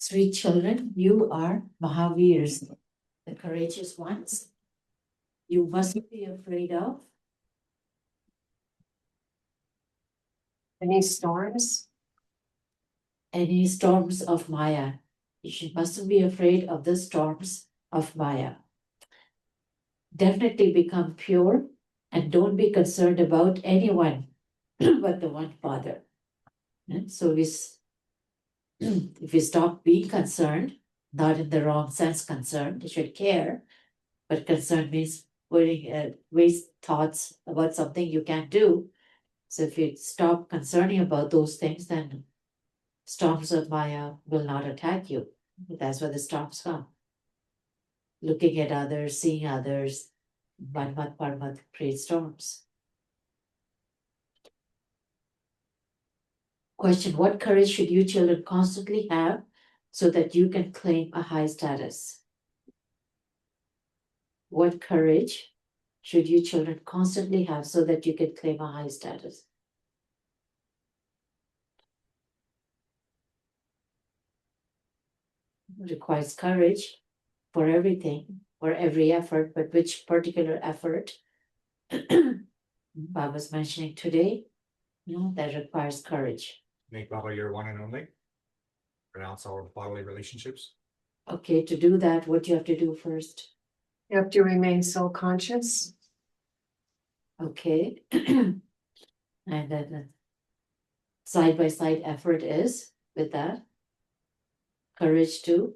Sweet children, you are Mahavirs, the courageous ones. You mustn't be afraid of any storms of Maya. Mustn't be afraid of the storms of Maya. Definitely become pure and don't be concerned about anyone but the one Father. So if we stop being concerned, not in the wrong sense concerned, you should care, but concern means putting waste thoughts about something you can't do. So if you stop concerning about those things, then storms of Maya will not attack you. That's where the storms come. Looking at others, seeing others, Manmat Parmat creates storms. Question: what courage should you children constantly have so that you can claim a high status? What courage should you children constantly have so that you can claim a high status? It requires courage for everything, for every effort, but which particular effort Bob was mentioning today, that requires courage. Make Baba your one and only. Renounce all bodily relationships. Okay, to do that, what do you have to do first? you have to remain soul conscious. Okay. And then the side by side effort is with that. Courage to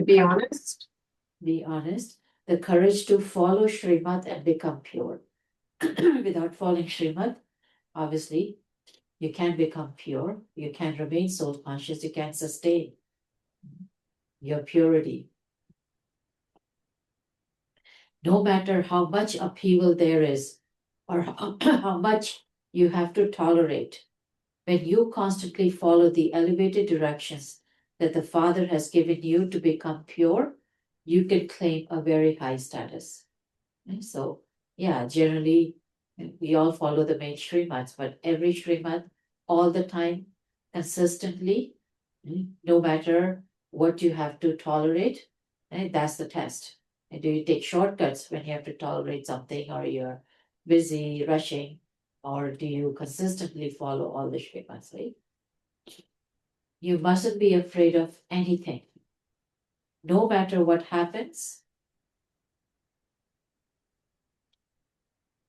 Be honest. be honest. The courage to follow Srimad and become pure. Without following Srimad, obviously, you can't become pure. You can't remain soul conscious. You can't sustain your purity. No matter how much upheaval there is, or how much you have to tolerate, when you constantly follow the elevated directions that the Father has given you to become pure, you can claim a very high status. And so, yeah, generally, we all follow the main Srimads, but every Srimad, all the time, consistently, no matter what you have to tolerate, that's the test. And do you take shortcuts when you have to tolerate something, or you're busy rushing, or do you consistently follow all the Srimads, right? You mustn't be afraid of anything. No matter what happens,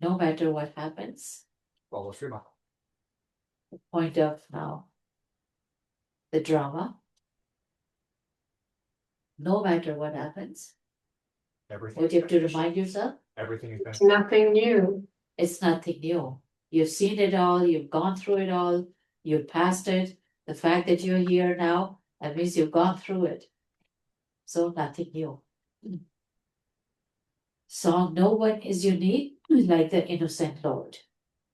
no matter what happens, Follow Srimad. the point of now the drama, no matter what happens, Everything. what you have to remind yourself, Everything is It's nothing new. it's nothing new. You've seen it all, you've gone through it all, you've passed it. The fact that you're here now, that means you've gone through it. So nothing new. Song: no one is unique like the innocent Lord.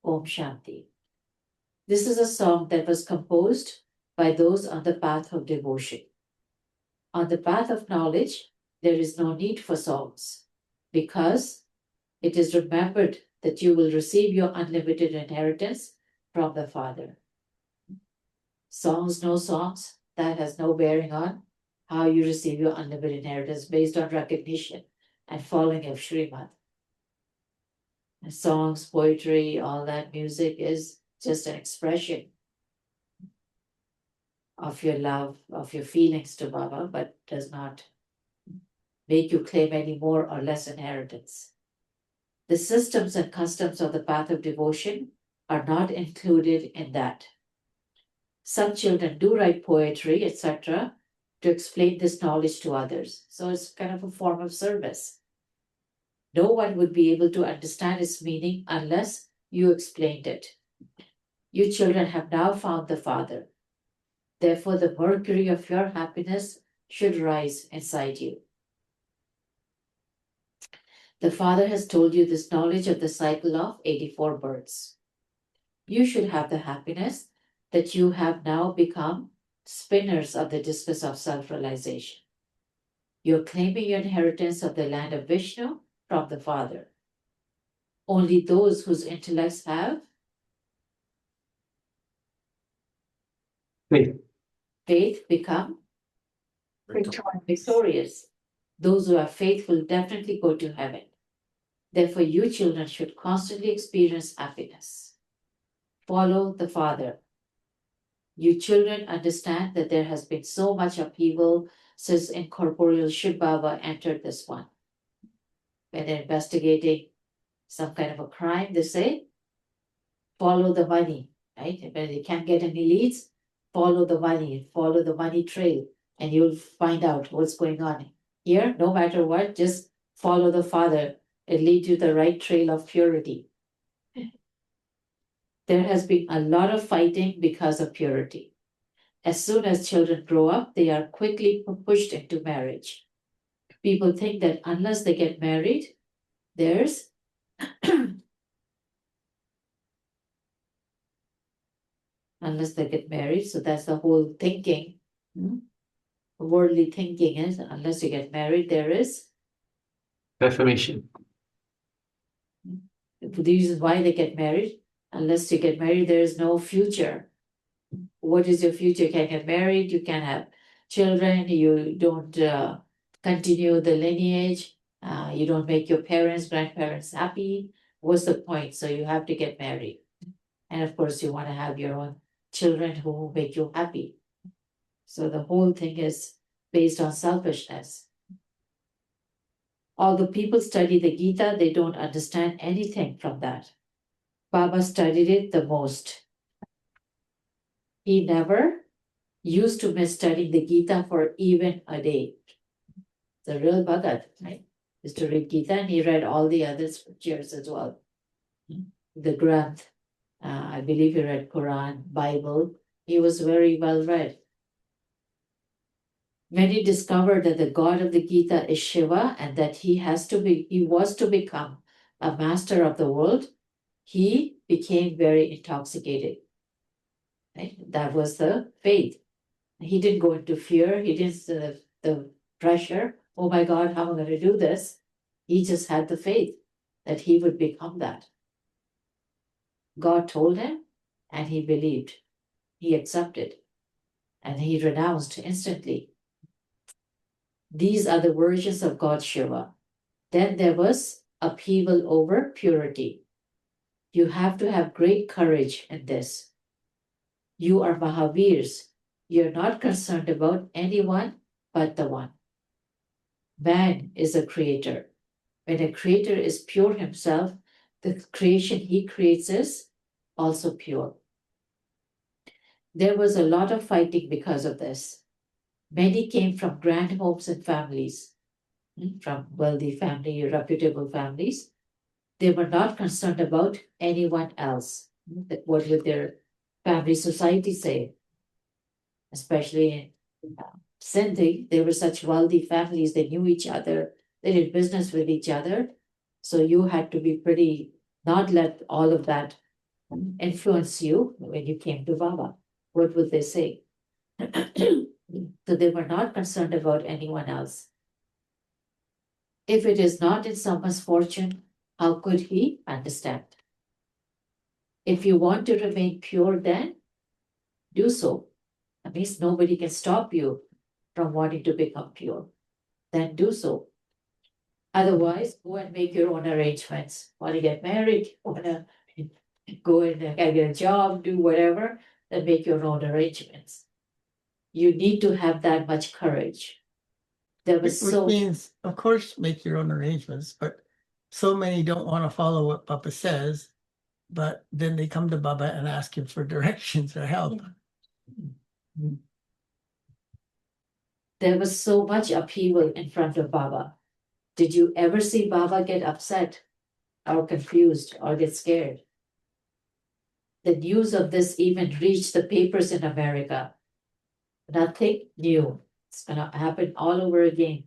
Om Shanti. This is a song that was composed by those on the path of devotion. On the path of knowledge, there is no need for songs, because it is remembered that you will receive your unlimited inheritance from the Father. Songs, no songs, that has no bearing on how you receive your unlimited inheritance based on recognition and following of Srimad. And songs, poetry, all that music is just an expression of your love, of your feelings to Baba, but does not make you claim any more or less inheritance. The systems and customs of the path of devotion are not included in that. Some children do write poetry, etc., to explain this knowledge to others. So it's kind of a form of service. No one would be able to understand its meaning unless you explained it. You children have now found the Father. Therefore, the mercury of your happiness should rise inside you. The Father has told you this knowledge of the cycle of 84 births. You should have the happiness that you have now become spinners of the discus of self-realization. You're claiming your inheritance of the land of Vishnu from the Father. Only those whose intellects have Faith. Faith become victorious. Those who are faithful definitely go to heaven. Therefore, you children should constantly experience happiness. Follow the Father. You children understand that there has been so much upheaval since incorporeal Shiv Baba entered this one. When they're investigating some kind of a crime, they say, follow the money, right? When they can't get any leads, follow the money trail, and you'll find out what's going on. Here, no matter what, just follow the Father. It leads you the right trail of purity. There has been a lot of fighting because of purity. As soon as children grow up, they are quickly pushed into marriage. People think that unless they get married, there's unless they get married. So that's the whole thinking. Worldly thinking is unless you get married, there is Reformation. the reason why they get married. Unless you get married, there is no future. What is your future? You can't get married, you can't have children, you don't continue the lineage, you don't make your parents, grandparents happy. What's the point? So you have to get married. And of course, you want to have your own children who make you happy. So the whole thing is based on selfishness. Although people study the Gita, they don't understand anything from that. Baba studied it the most. He never used to miss studying the Gita for even a day. The real Bhagat, right? Used to read Gita, and he read all the other scriptures as well. The Granth, I believe he read Quran, Bible. He was very well read. Many discovered that the God of the Gita is Shiva and that he was to become a master of the world. He became very intoxicated. Right? That was the faith. He didn't go into fear. He didn't the pressure. Oh my God, how am I going to do this? He just had the faith that he would become that. God told him, and he believed. He accepted, and he renounced instantly. These are the versions of God Shiva. Then there was upheaval over purity. You have to have great courage in this. You are Mahavirs. You're not concerned about anyone but the one. Man is a creator. When a creator is pure himself, the creation he creates is also pure. There was a lot of fighting because of this. Many came from grand homes and families, from wealthy family, reputable families. They were not concerned about anyone else. What would their family society say? Especially in Sindhi, they were such wealthy families, they knew each other, they did business with each other. So you had to be pretty, not let all of that influence you when you came to Baba. What would they say? So they were not concerned about anyone else. If it is not in someone's fortune, how could he understand? If you want to remain pure, then do so. That means nobody can stop you from wanting to become pure. Then do so. Otherwise, go and make your own arrangements. Want to get married, want to go and get a job, do whatever, then make your own arrangements. You need to have that much courage. There was Which means, of course, make your own arrangements, but so many don't want to follow what Papa says, but then they come to Baba and ask him for directions or help. There was so much upheaval in front of Baba. Did you ever see Baba get upset or confused or get scared? The news of this even reached the papers in America. Nothing new. It's going to happen all over again.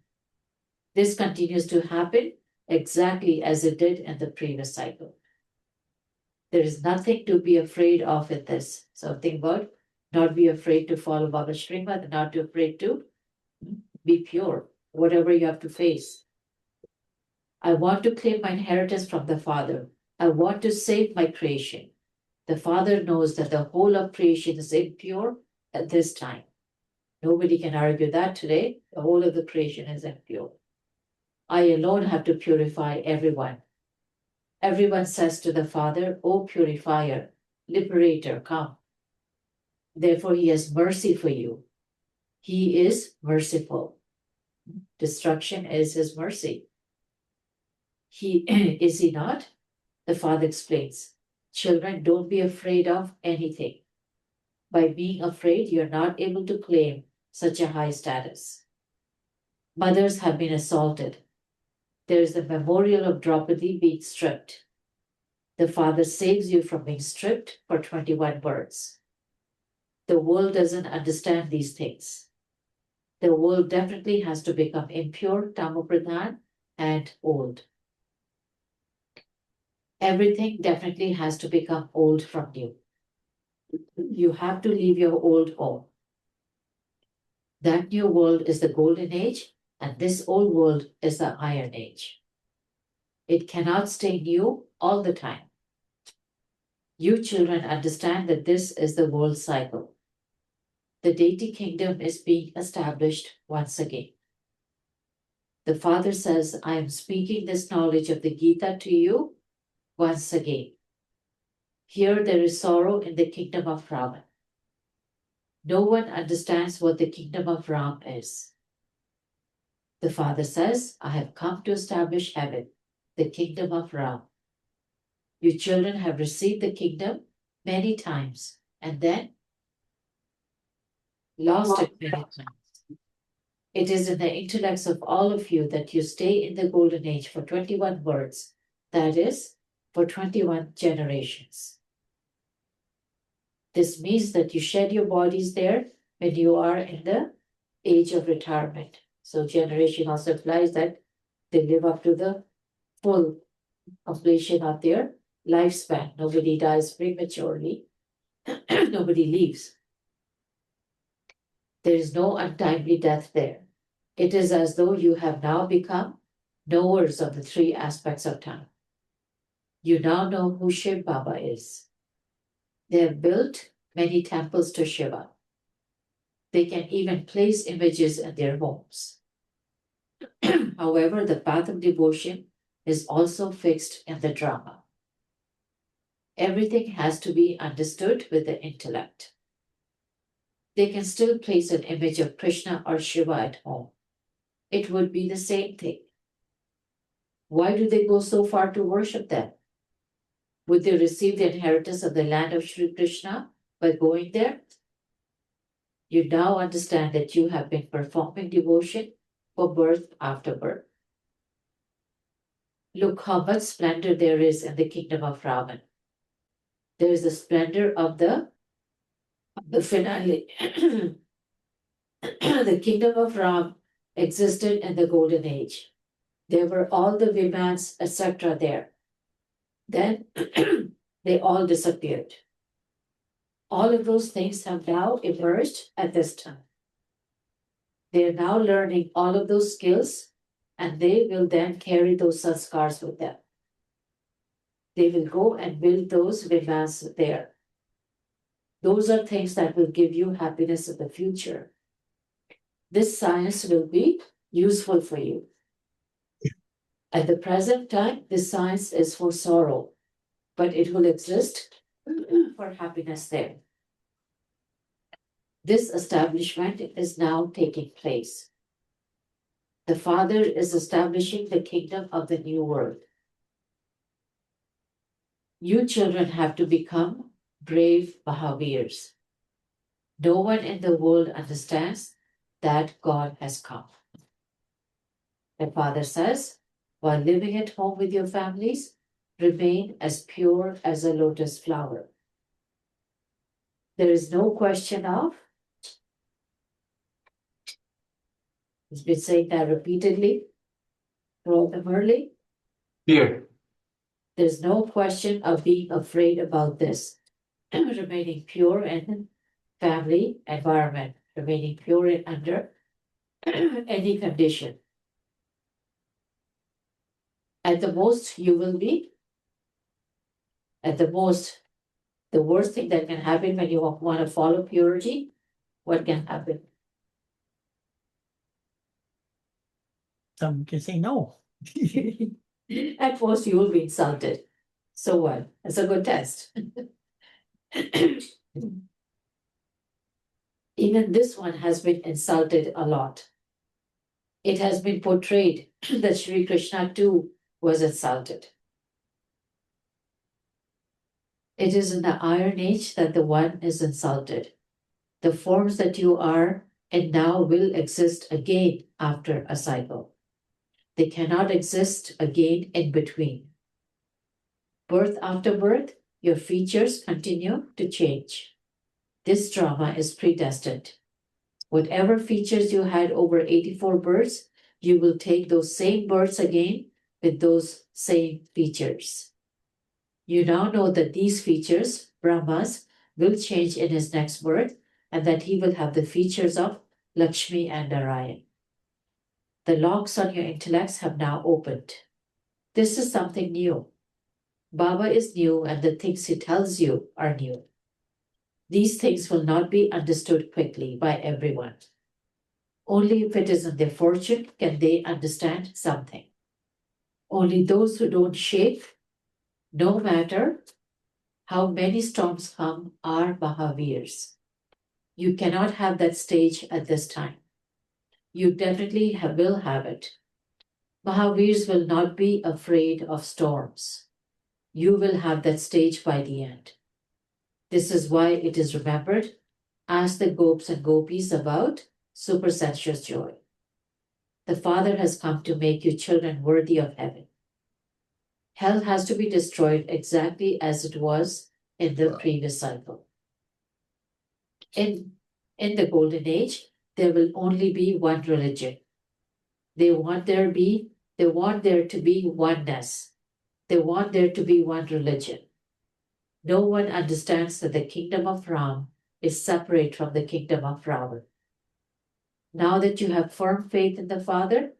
This continues to happen exactly as it did in the previous cycle. There is nothing to be afraid of in this. So think about not be afraid to follow Baba Srimad, not be afraid to be pure, whatever you have to face. I want to claim my inheritance from the Father. I want to save my creation. The Father knows that the whole of creation is impure at this time. Nobody can argue that today. The whole of the creation is impure. I alone have to purify everyone. Everyone says to the Father, O purifier, liberator, come. Therefore, he has mercy for you. He is merciful. Destruction is his mercy. He is he not? The Father explains. Children, don't be afraid of anything. By being afraid, you're not able to claim such a high status. Mothers have been assaulted. There is the memorial of Draupadi being stripped. The Father saves you from being stripped for 21 words. The world doesn't understand these things. The world definitely has to become impure, tamopradhan, and old. Everything definitely has to become old from you. You have to leave your old home. That new world is the golden age, and this old world is the iron age. It cannot stay new all the time. You children understand that this is the world cycle. The deity kingdom is being established once again. The Father says, I am speaking this knowledge of the Gita to you once again. Here there is sorrow in the kingdom of Ravan. No one understands what the kingdom of Ram is. The Father says, I have come to establish heaven, the kingdom of Ram. You children have received the kingdom many times and then lost it many times. It is in the intellects of all of you that you stay in the golden age for 21 words, that is, for 21 generations. This means that you shed your bodies there when you are in the age of retirement. So generation also implies that they live up to the full completion of their lifespan. Nobody dies prematurely. Nobody leaves. There is no untimely death there. It is as though you have now become knowers of the three aspects of time. You now know who Shiv Baba is. They have built many temples to Shiva. They can even place images in their homes. However, the path of devotion is also fixed in the drama. Everything has to be understood with the intellect. They can still place an image of Krishna or Shiva at home. It would be the same thing. Why do they go so far to worship them? Would they receive the inheritance of the land of Sri Krishna by going there? You now understand that you have been performing devotion for birth after birth. Look how much splendor there is in the kingdom of Ravan. There is the splendor of the finale. The kingdom of Ram existed in the golden age. There were all the Vimans, etc. there. Then they all disappeared. All of those things have now emerged at this time. They are now learning all of those skills, and they will then carry those sanskars with them. They will go and build those vimans there. Those are things that will give you happiness in the future. This science will be useful for you. At the present time, this science is for sorrow, but it will exist for happiness there. This establishment is now taking place. The Father is establishing the kingdom of the new world. You children have to become brave Mahavirs. No one in the world understands that God has come. The Father says, while living at home with your families, remain as pure as a lotus flower. There is no question of, he's been saying that repeatedly throughout the Murli. Fear. There's no question of being afraid about this. Remaining pure in family environment, remaining pure in under any condition. At the most, you will be, at the most, the worst thing that can happen when you want to follow purity what can happen? Some can say no. At most, you will be insulted. So what? It's a good test. Even this one has been insulted a lot. It has been portrayed that Sri Krishna too was insulted. It is in the Iron Age that the one is insulted. The forms that you are and now will exist again after a cycle. They cannot exist again in between. Birth after birth, your features continue to change. This drama is predestined. Whatever features you had over 84 births, you will take those same births again with those same features. You now know that these features, Brahma's, will change in his next birth and that he will have the features of Lakshmi and Narayan. The locks on your intellects have now opened. This is something new. Baba is new and the things he tells you are new. These things will not be understood quickly by everyone. Only if it is in their fortune can they understand something. Only those who don't shake, no matter how many storms come, are Mahavirs. You cannot have that stage at this time. You definitely will have it. Mahavirs will not be afraid of storms. You will have that stage by the end. This is why it is remembered. Ask the gopis and gopis about supersensuous joy. The Father has come to make you children worthy of heaven. Hell has to be destroyed exactly as it was in the previous cycle. In the golden age, there will only be one religion. They want there to be oneness. They want there to be one religion. No one understands that the kingdom of Ram is separate from the kingdom of Ravan. Now that you have firm faith in the Father,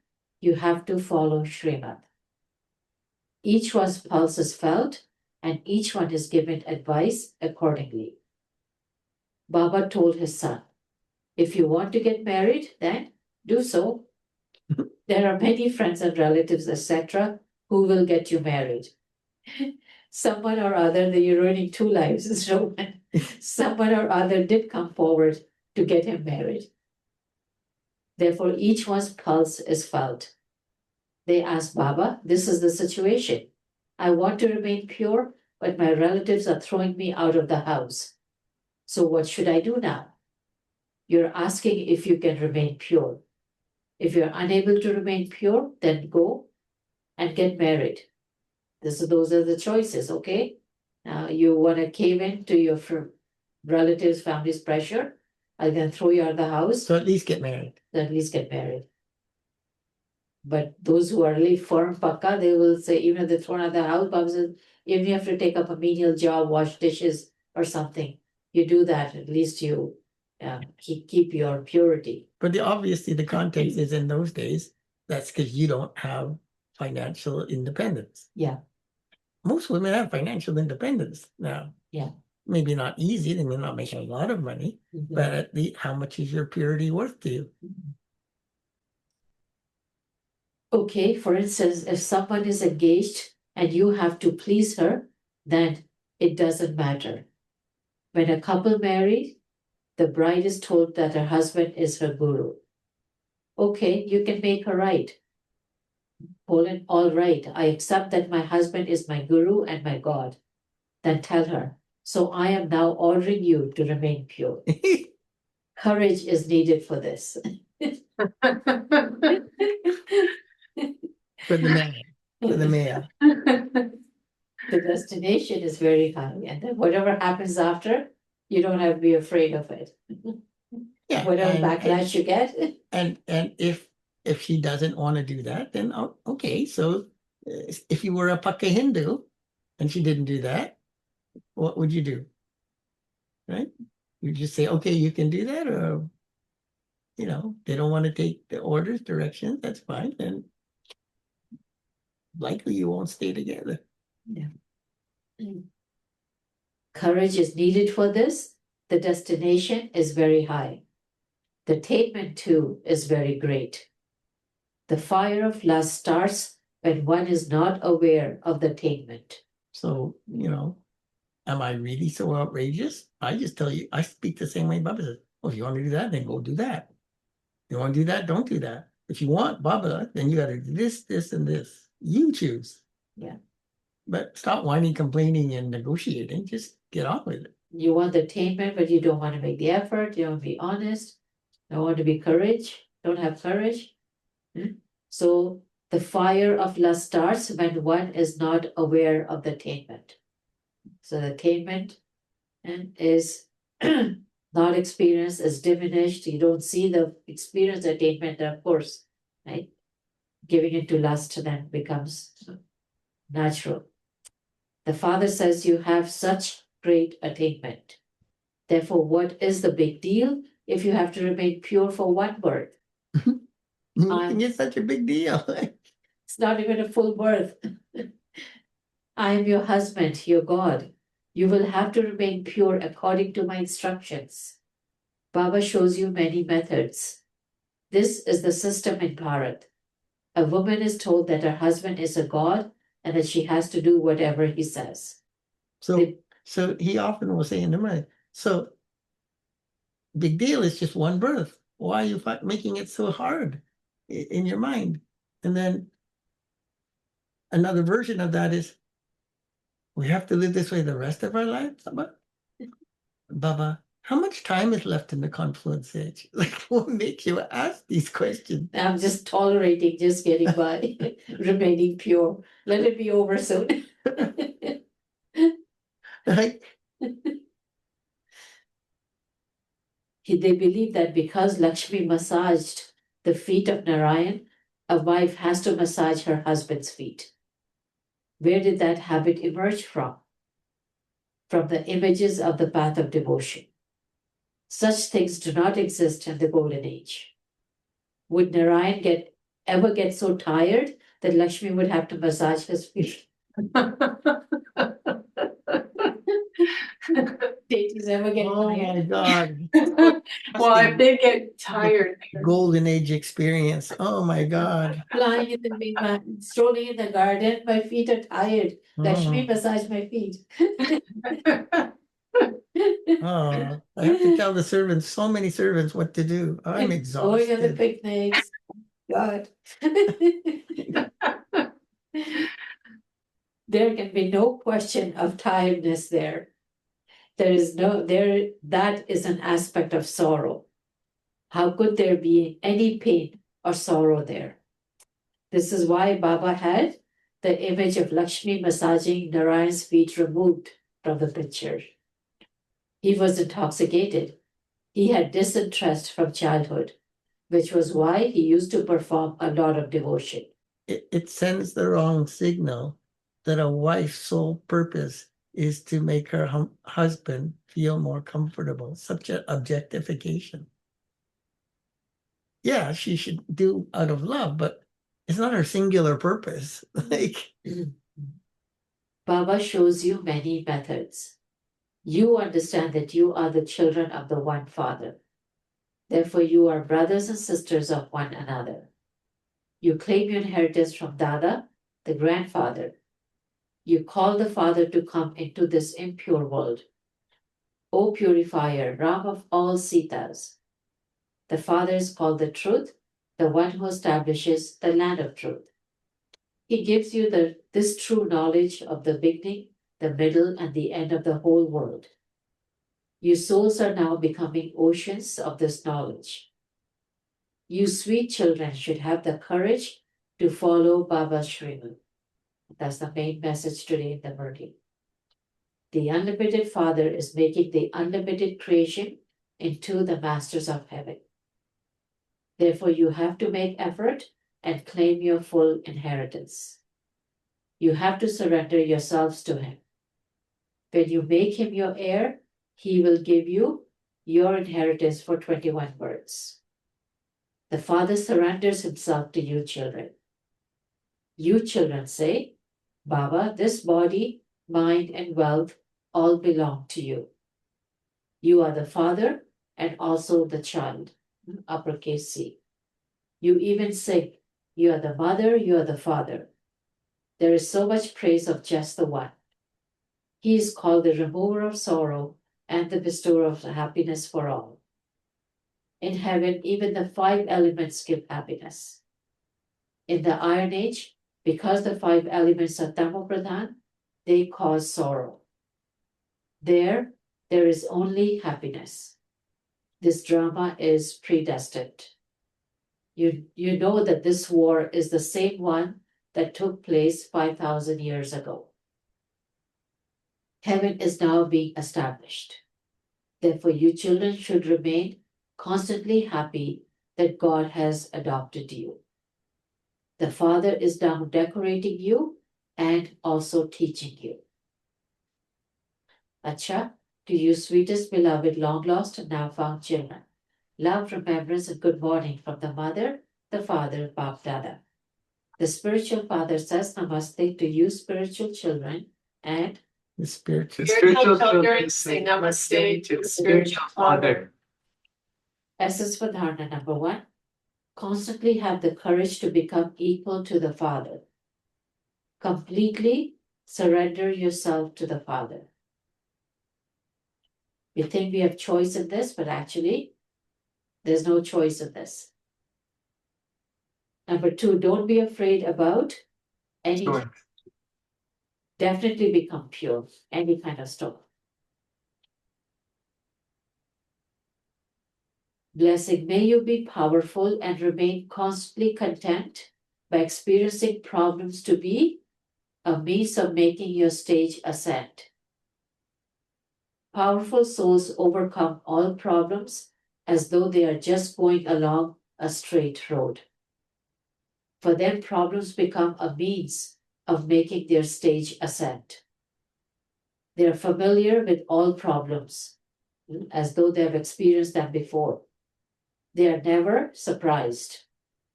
you have to follow Srimad. Each one's pulse is felt, and each one is given advice accordingly. Baba told his son, if you want to get married, then do so. There are many friends and relatives, etc., who will get you married. Someone or other, that you're ruining two lives, so someone or other did come forward to get him married. Therefore, each one's pulse is felt. They ask Baba, this is the situation. I want to remain pure, but my relatives are throwing me out of the house. So what should I do now? You're asking if you can remain pure. If you're unable to remain pure, then go and get married. Those are the choices, okay? Now you want to cave in to your relatives, family's pressure, I can throw you out of the house. So at least get married. At least get married. But those who are really firm pakka, they will say, even if they're thrown out of the house, Baba says, even if you have to take up a menial job, wash dishes or something, you do that, at least you keep your purity. But obviously the context is in those days, that's because you don't have financial independence. Yeah. Most women have financial independence now. Yeah. Maybe not easy, they may not make a lot of money, but at the how much is your purity worth to you? Okay, for instance, if someone is engaged and you have to please her, then it doesn't matter. When a couple marries, the bride is told that her husband is her guru. Okay, you can make her right. Poland, all right, I accept that my husband is my guru and my God. Then tell her, so I am now ordering you to remain pure. Courage is needed for this. For the man, for the male. The destination is very high, and then whatever happens after, you don't have to be afraid of it. Yeah. Whatever backlash you get. And if she doesn't want to do that, then okay. So if you were a Pakka Hindu and she didn't do that, what would you do? Right? You just say, okay, you can do that, or they don't want to take the orders, directions, that's fine. Then likely you won't stay together. Yeah. Courage is needed for this. The destination is very high. The attainment too is very great. The fire of lust starts when one is not aware of the attainment. So, am I really so outrageous? I just tell you, I speak the same way Baba says. Well, if you want to do that, then go do that. If you want to do that, don't do that. If you want Baba, then you got to do this, this, and this. You choose. Yeah. But stop whining, complaining, and negotiating. Just get on with it. You want the attainment, but you don't want to make the effort, you don't want to be honest, don't want to be don't have courage. So the fire of lust starts when one is not aware of the attainment. So the attainment is not experienced, is diminished. You don't see the experience attainment, of course, right? Giving into lust then becomes natural. The Father says you have such great attainment. Therefore, what is the big deal if you have to remain pure for one birth? You think it's such a big deal. It's not even a full birth. I am your husband, your God. You will have to remain pure according to my instructions. Baba shows you many methods. This is the system in Bharat. A woman is told that her husband is a god and that she has to do whatever he says. So he often will say in the mind, so big deal is just one birth. Why are you making it so hard in your mind? And then another version of that is, we have to live this way the rest of our lives, Baba, how much time is left in the confluence age? Like, what makes you ask these questions? I'm just tolerating, just getting by, remaining pure. Let it be over soon. Like, They believe that because Lakshmi massaged the feet of Narayan, a wife has to massage her husband's feet. Where did that habit emerge from? From the images of the path of devotion. Such things do not exist in the golden age. Would Narayan ever get so tired that Lakshmi would have to massage his feet? Deities ever get oh tired? my God. Well, if they get tired, Golden age experience. Oh my God. Flying in the big strolling in the garden, my feet are tired. Lakshmi massage my feet. Oh, I have to tell the servants, so many servants, what to do. I'm Going on the exhausted. picnics. God. There can be no question of tiredness there. That is an aspect of sorrow. How could there be any pain or sorrow there? This is why Baba had the image of Lakshmi massaging Narayan's feet removed from the picture. He was intoxicated. He had disinterest from childhood, which was why he used to perform a lot of devotion. It sends the wrong signal that a wife's sole purpose is to make her husband feel more comfortable, such an objectification. Yeah, she should do out of love, but it's not her singular purpose. Like, Baba shows you many methods. You understand that you are the children of the one Father. Therefore, you are brothers and sisters of one another. You claim your inheritance from Dada, the grandfather. You call the Father to come into this impure world. O purifier, Ram of all Sitas. The Father is called the Truth, the one who establishes the land of truth. He gives you this true knowledge of the beginning, the middle, and the end of the whole world. You souls are now becoming oceans of this knowledge. You sweet children should have the courage to follow Baba's Srimad. That's the main message today in the Murli. The unlimited Father is making the unlimited creation into the masters of heaven. Therefore, you have to make effort and claim your full inheritance. You have to surrender yourselves to Him. When you make Him your heir, He will give you your inheritance for 21 births. The Father surrenders Himself to you children. You children say, Baba, this body, mind, and wealth all belong to you. You are the Father and also the child. uppercase C. You even sing, you are the mother, you are the father. There is so much praise of just the one. He is called the remover of sorrow and the bestower of happiness for all. In heaven, even the 5 elements give happiness. In the Iron Age, because the 5 elements are Tamopradhan, they cause sorrow. There is only happiness. This drama is predestined. You know that this war is the same one that took place 5,000 years ago. Heaven is now being established. Therefore, you children should remain constantly happy that God has adopted you. The Father is now decorating you and also teaching you. Acha, to you sweetest beloved, long lost and now found children. Love, remembrance, and good morning from the mother, the father, Bap Dada. The spiritual father says namaste to you spiritual children, and The spiritual. Spiritual children say namaste to the spiritual father. essence for dharana number 1. Constantly have the courage to become equal to the Father. Completely surrender yourself to the Father. We think we have choice in this, but actually, there's no choice in this. Number 2, don't be afraid about any. Sure. Definitely become pure, any kind of storm. Blessing, may you be powerful and remain constantly content by experiencing problems to be a means of making your stage ascend. Powerful souls overcome all problems as though they are just going along a straight road. For them, problems become a means of making their stage ascend. They are familiar with all problems, as though they have experienced them before. They are never surprised,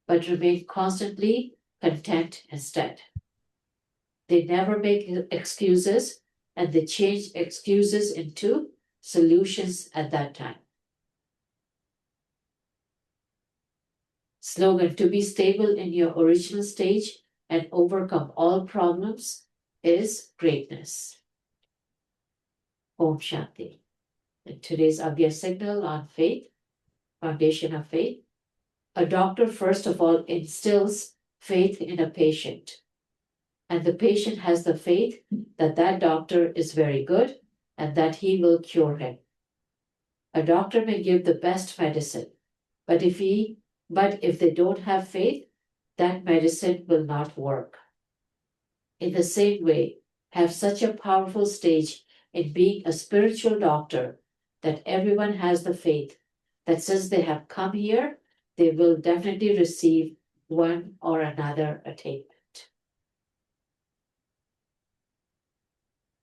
but remain constantly content instead. They never make excuses, and they change excuses into solutions at that time. Slogan, to be stable in your original stage and overcome all problems is greatness. Om Shanti. And today's Abhya signal on faith, foundation of faith. A doctor, first of all, instills faith in a patient. And the patient has the faith that that doctor is very good and that he will cure him. A doctor may give the best medicine, but if they don't have faith, that medicine will not work. In the same way, have such a powerful stage in being a spiritual doctor that everyone has the faith that since they have come here, they will definitely receive one or another attainment.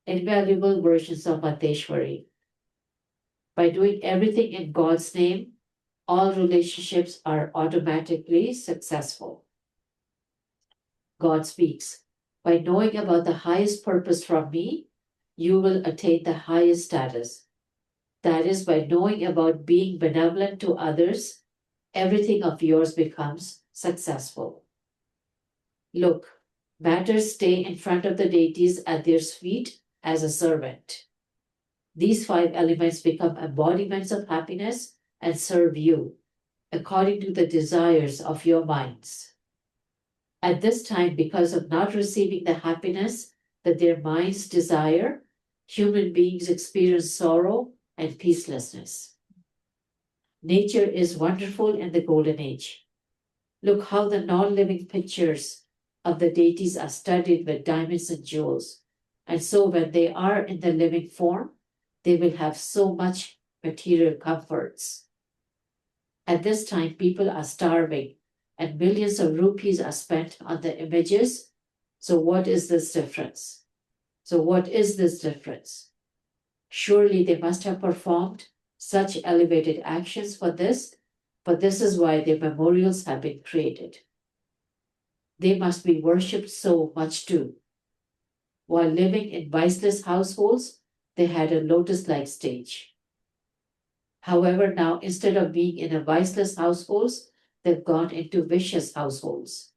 Invaluable versions of Mateshwari. By doing everything in God's name, all relationships are automatically successful. God speaks, by knowing about the highest purpose from me, you will attain the highest status. That is, by knowing about being benevolent to others, everything of yours becomes successful. Look, matters stay in front of the deities at their feet as a servant. These 5 elements become embodiments of happiness and serve you according to the desires of your minds. At this time, because of not receiving the happiness that their minds desire, human beings experience sorrow and peacelessness. Nature is wonderful in the Golden Age. Look how the non-living pictures of the deities are studied with diamonds and jewels. And so when they are in the living form, they will have so much material comforts. At this time, people are starving and millions of rupees are spent on the images. So what is this difference? Surely they must have performed such elevated actions for this is why their memorials have been created. They must be worshipped so much too. While living in viceless households, they had a lotus-like stage. However, now instead of being in a viceless households, they've gone into vicious households,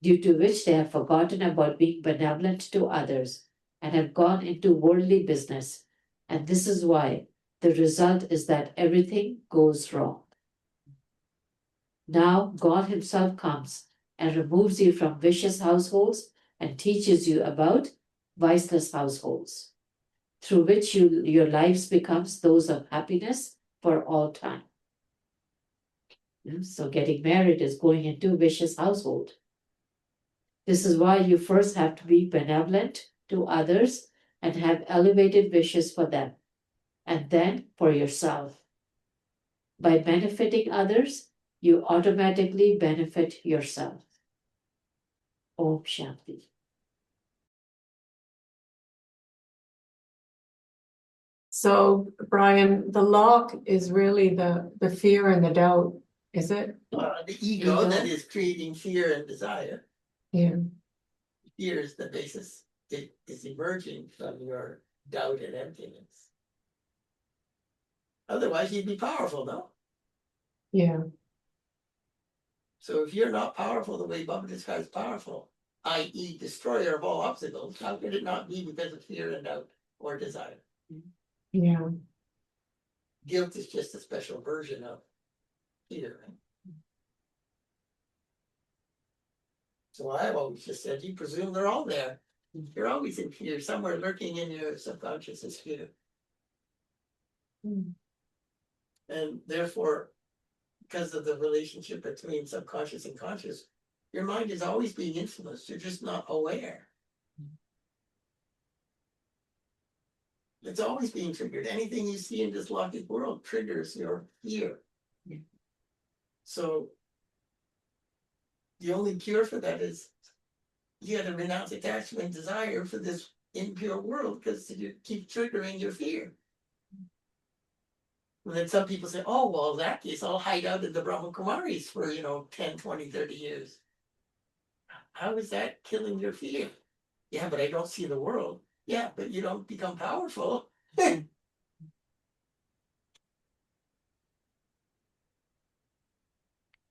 due to which they have forgotten about being benevolent to others and have gone into worldly business. And this is why the result is that everything goes wrong. Now God Himself comes and removes you from vicious households and teaches you about viceless households, through which your lives becomes those of happiness for all time. So getting married is going into a vicious household. This is why you first have to be benevolent to others and have elevated wishes for them, and then for yourself. By benefiting others, you automatically benefit yourself. Om Shanti. So, Brian, the lock is really the fear and the doubt, is it? The ego that is creating fear and desire. Yeah. Fear is the basis. It is emerging from your doubt and emptiness. Otherwise, you'd be powerful, no? Yeah. So if you're not powerful the way Baba describes powerful, i.e. destroyer of all obstacles, how could it not be because of fear and doubt or desire? Yeah. Guilt is just a special version of fear. So I've always just said, you presume they're all there. You're always in fear, somewhere lurking in your subconscious is fear. And therefore, because of the relationship between subconscious and conscious, your mind is always being influenced. You're just not aware. It's always being triggered. Anything you see in this logic world triggers your fear. So the only cure for that is you got to renounce attachment and desire for this impure world, because you keep triggering your fear. And then some people say, oh, well, in that case, I'll hide out in the Brahma Kumaris for, 10, 20, 30 years. How is that killing your fear? Yeah, but I don't see the world. Yeah, but you don't become powerful.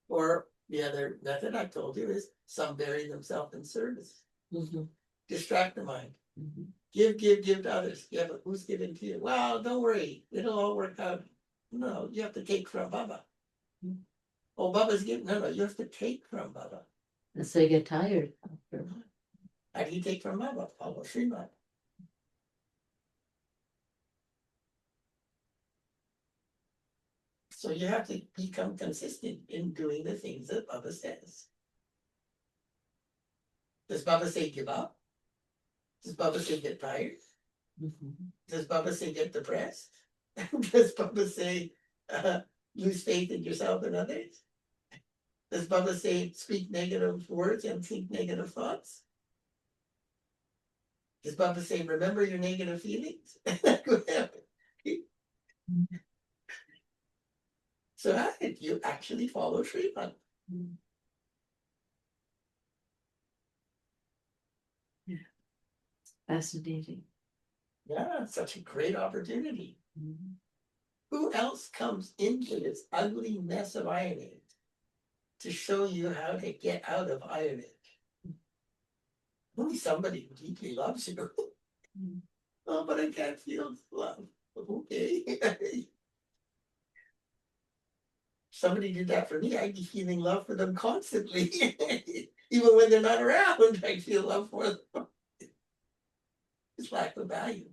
Or the other method I told you is some bury themselves in service. Distract the mind. Give to others. Yeah, but who's giving to you? Well, don't worry. It'll all work out. No, you have to take from Baba. Oh, Baba's giving. No, you have to take from Baba. And so you get tired. How do you take from Baba? Follow Srimad. So you have to become consistent in doing the things that Baba says. Does Baba say give up? Does Baba say get tired? Does Baba say get depressed? Does Baba say lose faith in yourself and others? Does Baba say speak negative words and think negative thoughts? Does Baba say remember your negative feelings? So how did you actually follow Srimad? Fascinating. Yeah, such a great opportunity. Who else comes into this ugly mess of Iron Age to show you how to get out of Iron Age? Only somebody who deeply loves you. Oh, but I can't feel love. Okay. Somebody did that for me. I'd be feeling love for them constantly. Even when they're not around, I feel love for them. It's lack of value.